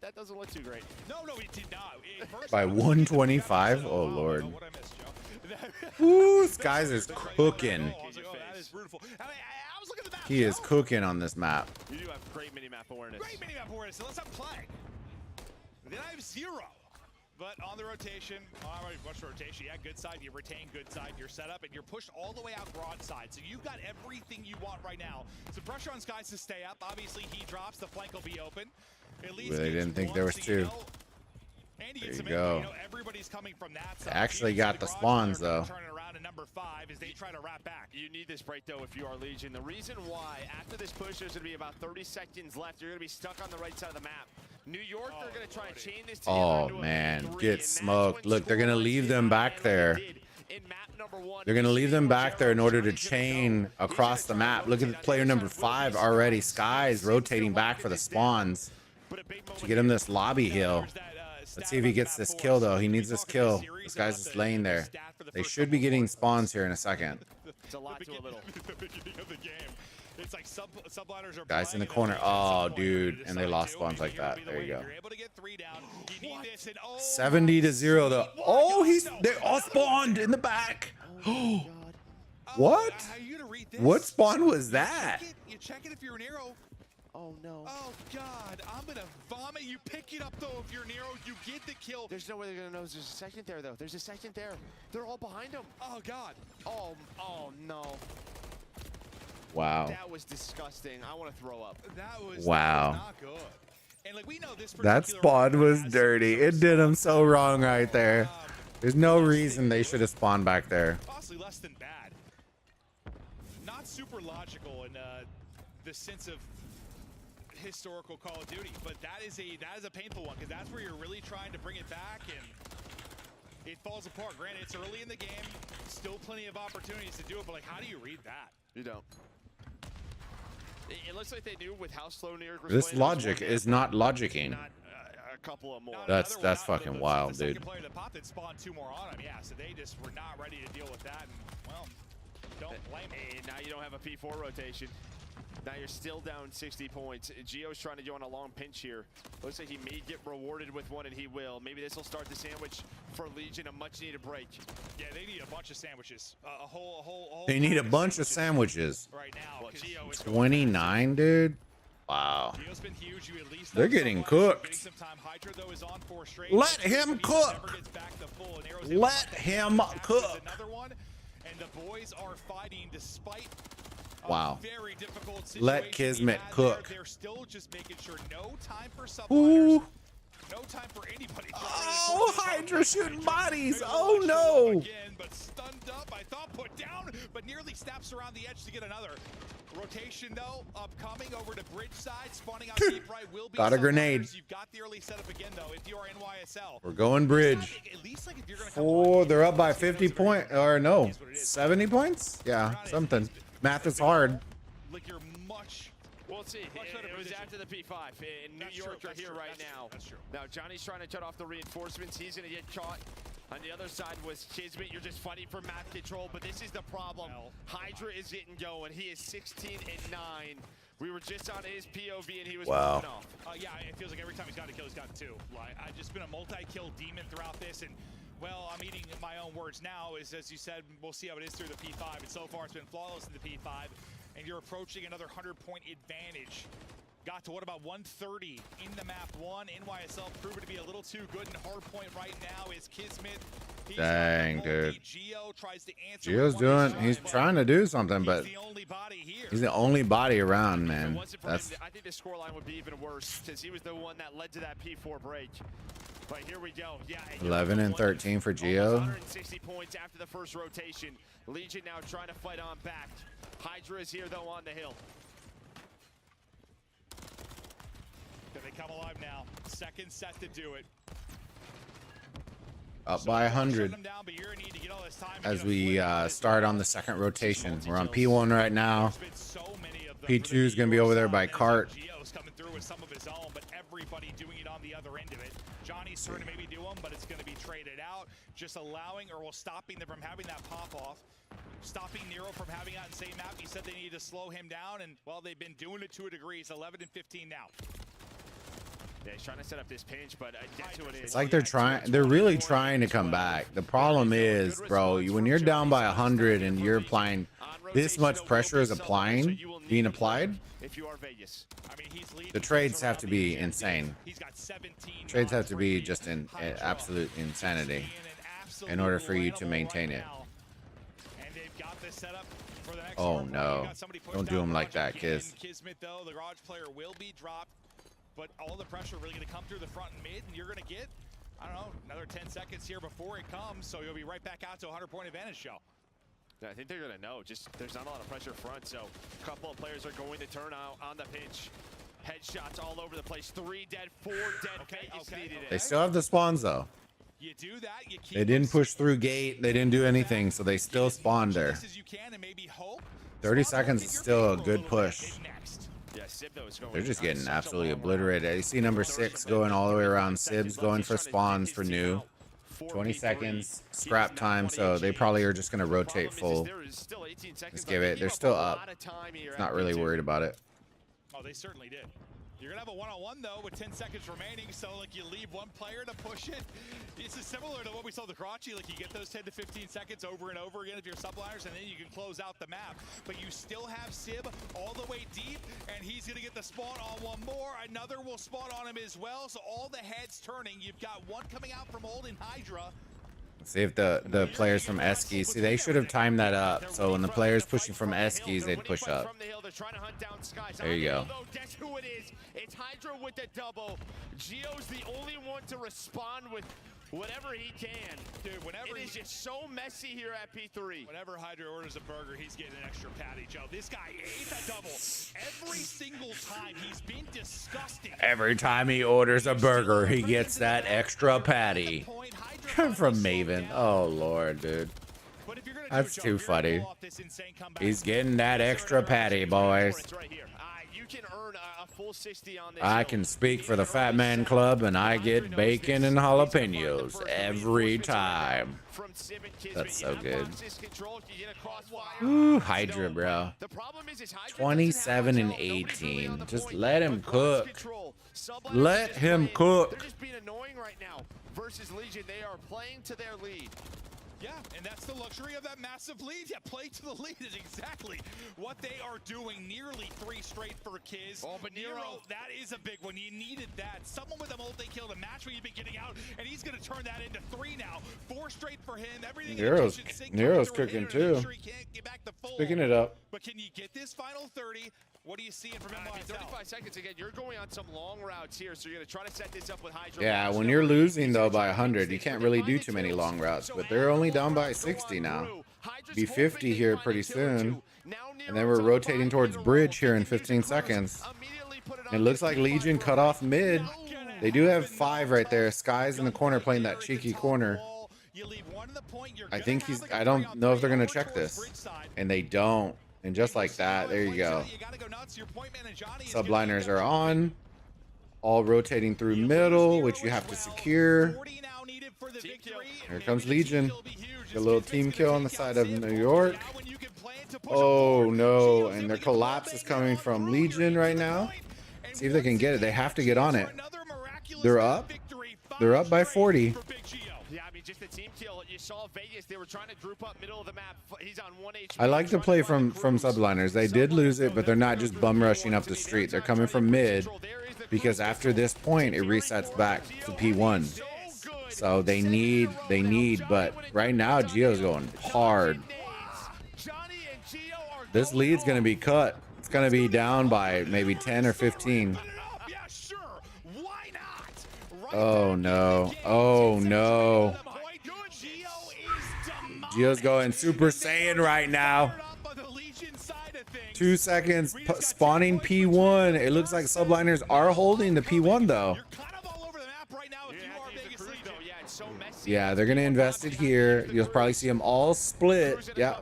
that doesn't look too great. No, it did not. By 125? Oh, Lord. Ooh, Skies is cooking. He is cooking on this map. You do have great mini-map awareness. Great mini-map awareness. So let's not play. Then I have 0. But on the rotation, what's the rotation? Yeah, good side. You retain good side. You're set up, and you're pushed all the way out broadside. So you've got everything you want right now. So pressure on Skies to stay up. Obviously, he drops. The flank will be open. At least they didn't think there was 2. There you go. Everybody's coming from that side. Actually got the spawns, though. Turning around to number 5 as they try to wrap back. You need this break, though, if you are Legion. The reason why, after this push, there's going to be about 30 seconds left. You're going to be stuck on the right side of the map. New York, they're going to try and chain this together. Oh, man. Get smoked. Look, they're going to leave them back there. They're going to leave them back there in order to chain across the map. Look at player number 5 already. Skies rotating back for the spawns to get him this lobby heal. Let's see if he gets this kill, though. He needs this kill. This guy's just laying there. They should be getting spawns here in a second. It's a lot to a little. The beginning of the game. It's like subliners are guys in the corner. Oh, dude. And they lost spawns like that. There you go. 70-0, though. Oh, they're all spawned in the back. What? What spawn was that? You check it if you're an arrow. Oh, no. Oh, God. I'm going to vomit. You pick it up, though, if you're Nero. You get the kill. There's no way they're going to know there's a second there, though. There's a second there. They're all behind him. Oh, God. Oh, no. Wow. That was disgusting. I want to throw up. That was not good. And, like, we know this that spawn was dirty. It did him so wrong right there. There's no reason they should have spawned back there. Possibly less than bad. Not super logical in the sense of historical Call of Duty, but that is a painful one because that's where you're really trying to bring it back and it falls apart. Granted, it's early in the game, still plenty of opportunities to do it, but like, how do you read that? You don't. It looks like they knew with how slow New York was this playing, logic is not logicking. Not a couple of more. That's fucking wild, dude. Player that popped it spawned 2 more on him. Yeah, so they just were not ready to deal with that. And, well, don't blame them. And now you don't have a P4 rotation. Now you're still down 60 points. Gio's trying to go on a long pinch here. Looks like he may get rewarded with one, and he will. Maybe this will start the sandwich for Legion, a much-needed break. Yeah, they need a bunch of sandwiches. A whole they need a bunch of sandwiches. Right now, 29, dude. Wow. Gio's been huge. You at least they're getting cooked. Hydra, though, is on 4 straight. Let him cook. Let him cook. Another one, and the boys are fighting despite. Wow. Very difficult let Kismet cook. They're still just making sure no time for subliners. Ooh. No time for anybody. Oh, Hydra shooting bodies. Oh, no. Again, but stunned up. I thought put down, but nearly snaps around the edge to get another. Rotation, though, upcoming over to bridge side. Spawning out deep right will be. Got a grenade. You've got the early setup again, though, if you are NYSL. We're going bridge. At least, like, if you're gonna Oh, they're up by 50 points. Or no, 70 points? Yeah, something. Math is hard. Like you're much We'll see. It was after the P5 in New York are here right now. That's true. Now Johnny's trying to shut off the reinforcements. He's going to get caught. On the other side was Kismet. You're just fighting for map control, but this is the problem. Hydra is getting going. He is 16-9. We were just on his POV and he was popping off. Yeah, it feels like every time he's got a kill, he's got two. Like, I've just been a multi-kill demon throughout this, and well, I'm eating my own words now. Is as you said, we'll see how it is through the P5. And so far, it's been flawless in the P5, and you're approaching another 100-point advantage. Got to what about 130 in the map one. NYSL proven to be a little too good, and hard point right now is Kismet. Dang, dude. Geo tries to answer. He's trying to do something, but he's the only body around, man. I think the scoreline would be even worse because he was the one that led to that P4 break. But here we go. Yeah, 11 and 13 for Geo. 160 points after the first rotation. Legion now trying to fight on back. Hydra is here though on the hill. They come alive now. Second set to do it. Up by 100 as we start on the second rotation. We're on P1 right now. P2 is going to be over there by Cart. Geo's coming through with some of his own, but everybody doing it on the other end of it. Johnny's trying to maybe do them, but it's going to be traded out. Just allowing or stopping them from having that pop off. Stopping Nero from having that same map. He said they need to slow him down, and well, they've been doing it to a degree. It's 11 and 15 now. Yeah, he's trying to set up this pinch, but guess who it is? It's like they're really trying to come back. The problem is, bro, when you're down by 100 and you're applying this much pressure is being applied, if you are Vegas. the trades have to be insane. Trades have to be just in absolute insanity in order for you to maintain it. Oh no, don't do him like that, Kiz. Kismet though, the garage player will be dropped. But all the pressure really going to come through the front and mid, and you're going to get, I don't know, another 10 seconds here before it comes, so you'll be right back out to a 100-point advantage show. Yeah, I think they're going to know. Just there's not a lot of pressure front, so a couple of players are going to turn out on the pinch. Headshots all over the place. 3 dead, 4 dead. They still have the spawns though. You do that, you keep they didn't push through gate. They didn't do anything, so they still spawned there. 30 seconds is still a good push. They're just getting absolutely obliterated. You see number 6 going all the way around. Sib's going for spawns for new. 20 seconds scrap time, so they probably are just going to rotate full. Just give it. They're still up. Not really worried about it. Oh, they certainly did. You're going to have a one-on-one, though, with 10 seconds remaining, so, like, you leave one player to push it. This is similar to what we saw the Karachi. Like, you get those 10 to 15 seconds over and over again if you're Subliners, and then you can close out the map. But you still have Sib all the way deep, and he's going to get the spawn on one more. Another will spawn on him as well, so all the heads turning. You've got one coming out from holding Hydra. See if the players from Eskies, see, they should have timed that up. So when the players pushing from Eskies, they'd push up. There you go. Guess who it is? It's Hydra with the double. Geo's the only one to respond with whatever he can. Dude, whenever it is just so messy here at P3. Whenever Hydra orders a burger, he's getting an extra patty, Joe. This guy ate that double every single time. He's been disgusting. Every time he orders a burger, he gets that extra patty. From Maven. Oh, Lord, dude. That's too funny. He's getting that extra patty, boys. I can speak for the Fat Man Club, and I get bacon and jalapenos every time. That's so good. Ooh, Hydra, bro. 27 and 18. Just let him cook. Let him cook. They're just being annoying right now. Versus Legion, they are playing to their lead. Yeah, and that's the luxury of that massive lead. Yeah, play to the lead is exactly what they are doing. Nearly 3 straight for Kiz. Oh, but Nero, that is a big one. You needed that. Someone with a multi-kill to match what you've been getting out, and he's going to turn that into 3 now. 4 straight for him. Everything Nero's cooking too. Picking it up. But can you get this final 30? What are you seeing from him? 35 seconds again. You're going on some long routes here, so you're going to try to set this up with Hydra. Yeah, when you're losing, though, by 100, you can't really do too many long routes. But they're only down by 60 now. Be 50 here pretty soon. And then we're rotating towards bridge here in 15 seconds. It looks like Legion cut off mid. They do have 5 right there. Sky's in the corner playing that cheeky corner. I think I don't know if they're going to check this. And they don't. And just like that, there you go. You gotta go nuts. Your point man and Johnny is Subliners are on. All rotating through middle, which you have to secure. 40 now needed for the victory. Here comes Legion. A little team kill on the side of New York. Now when you can plan to push Oh forward, no, Gio's and their able to collapse is coming from Legion right now. and See if they can get it. They have to get on it. another miraculous They're up. victory. They're up by 40. For Big Gio. Yeah, I mean, just a team kill. You saw Vegas. They were trying to group up middle of the map. He's on 1 HP. I like the play from Subliners. They did lose it, but they're not just bum rushing up the street. They're coming from mid because after this point, it resets back to P1. So they need, but right now, Gio's going hard. This lead's going to be cut. It's going to be down by maybe 10 or 15. Yeah, sure. Why not? Oh no. Oh no. Gio's going Super Saiyan right now. 2 seconds, spawning P1. It looks like Subliners are holding the P1 though. Yeah, they're gonna invest it here. You'll probably see them all split. Yeah,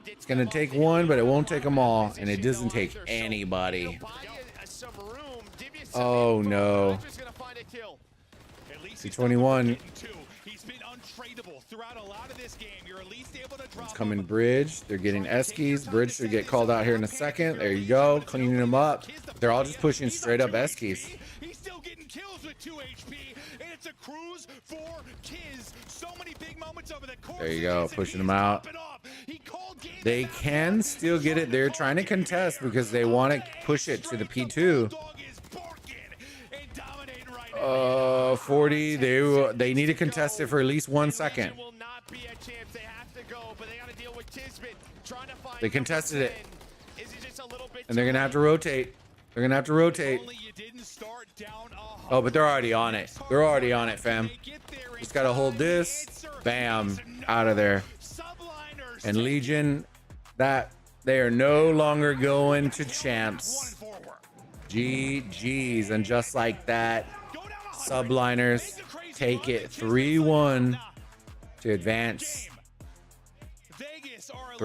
it's gonna take one, but it won't take them all, and it doesn't take anybody. Oh no. C21. He's been untradeable throughout a lot of this game. You're at least able to drop It's coming bridge. They're getting Eskies. Bridge should get called out here in a second. There you go, cleaning them up. They're all just pushing straight up Eskies. He's still getting kills with 2 HP, and it's a cruise for Kiz. So many big moments over the course. There you go, pushing them out. They can still get it. They're trying to contest because they want to push it to the P2. 40. They need to contest it for at least 1 second. They contested it, and they're gonna have to rotate. They're gonna have to rotate. Oh, but they're already on it. They're already on it, fam. Just gotta hold this. Bam, out of there. And Legion, that they are no longer going to champs. GG's, and just like that, Subliners take it 3-1 to advance